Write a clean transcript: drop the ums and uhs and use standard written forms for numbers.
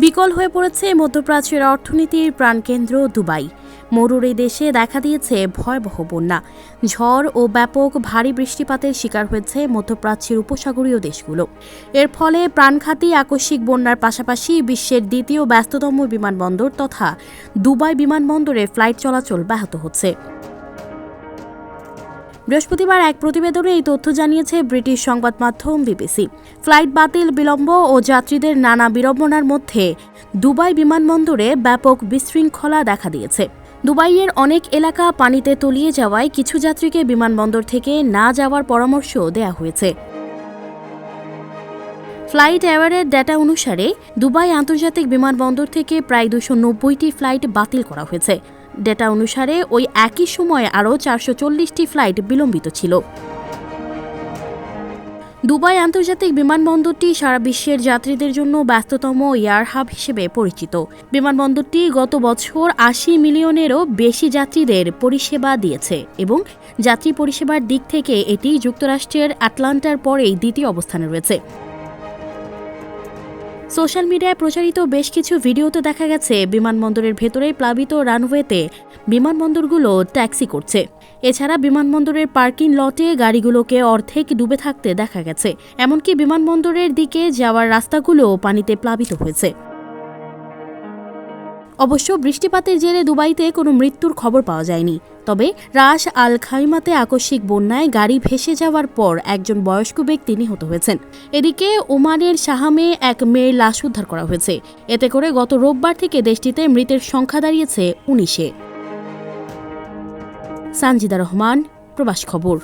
বিকল হয়ে পড়েছে মধ্যপ্রাচ্যের অর্থনীতির প্রাণকেন্দ্র দুবাই। মরুর এই দেশে দেখা দিয়েছে ভয়াবহ বন্যা, ঝড় ও ব্যাপক ভারী বৃষ্টিপাতের শিকার হয়েছে মধ্যপ্রাচ্যের উপসাগরীয় দেশগুলো। এর ফলে প্রাণঘাতী আকস্মিক বন্যার পাশাপাশি বিশ্বের দ্বিতীয় ব্যস্ততম বিমানবন্দর তথা দুবাই বিমানবন্দরে ফ্লাইট চলাচল ব্যাহত হচ্ছে। বৃহস্পতিবার এক প্রতিবেদনে এই তথ্য জানিয়েছে ব্রিটিশ সংবাদ মাধ্যম বিবিসি। ফ্লাইট বাতিল, বিলম্ব ও যাত্রীদের নানা বিড়ম্বনার মধ্যে দুবাই বিমানবন্দরে ব্যাপক বিশৃঙ্খলা দেখা দিয়েছে। দুবাইয়ের অনেক এলাকা পানিতে তলিয়ে যাওয়ায় কিছু যাত্রীকে বিমানবন্দর থেকে না যাওয়ার পরামর্শ দেওয়া হয়েছে। ফ্লাইট অ্যাওয়ারের ডেটা অনুসারে দুবাই আন্তর্জাতিক বিমানবন্দর থেকে প্রায় 290টি ফ্লাইট বাতিল করা হয়েছে। ডেটা অনুসারে ওই একই সময়ে আরও 440টি ফ্লাইট বিলম্বিত ছিল। দুবাই আন্তর্জাতিক বিমানবন্দরটি সারা বিশ্বের যাত্রীদের জন্য ব্যস্ততম এয়ার হাব হিসেবে পরিচিত। বিমানবন্দরটি গত বছর 80 মিলিয়নেরও বেশি যাত্রীদের পরিষেবা দিয়েছে এবং যাত্রী পরিষেবার দিক থেকে এটি যুক্তরাষ্ট্রের আটলান্টার পরেই দ্বিতীয় অবস্থানে রয়েছে। সোশ্যাল মিডিয়ায় প্রচারিত বেশ কিছু ভিডিওতে দেখা গেছে বিমানবন্দরের ভেতরে প্লাবিত রানওয়েতে বিমানবন্দরগুলো ট্যাক্সি করছে। এছাড়া বিমানবন্দরের পার্কিং লটে গাড়িগুলোকে অর্ধেক ডুবে থাকতে দেখা গেছে। এমনকি বিমানবন্দরের দিকে যাওয়ার রাস্তাগুলো পানিতে প্লাবিত হয়েছে। অবশ্য বৃষ্টিপাতের জেরে দুবাইতে কোনো মৃত্যুর খবর পাওয়া যায়নি। তবে রাস আল খাইমাতে আকস্মিক বন্যায় গাড়ি ভেসে যাওয়ার পর একজন বয়স্ক ব্যক্তি নিহত হয়েছেন। এদিকে ওমানের শাহামে এক মেয়ের লাশ উদ্ধার করা হয়েছে। এতে করে গত রোববার থেকে দেশটিতে মৃতের সংখ্যা দাঁড়িয়েছে 19-এ। সানজিদা রহমান, প্রবাস খবর।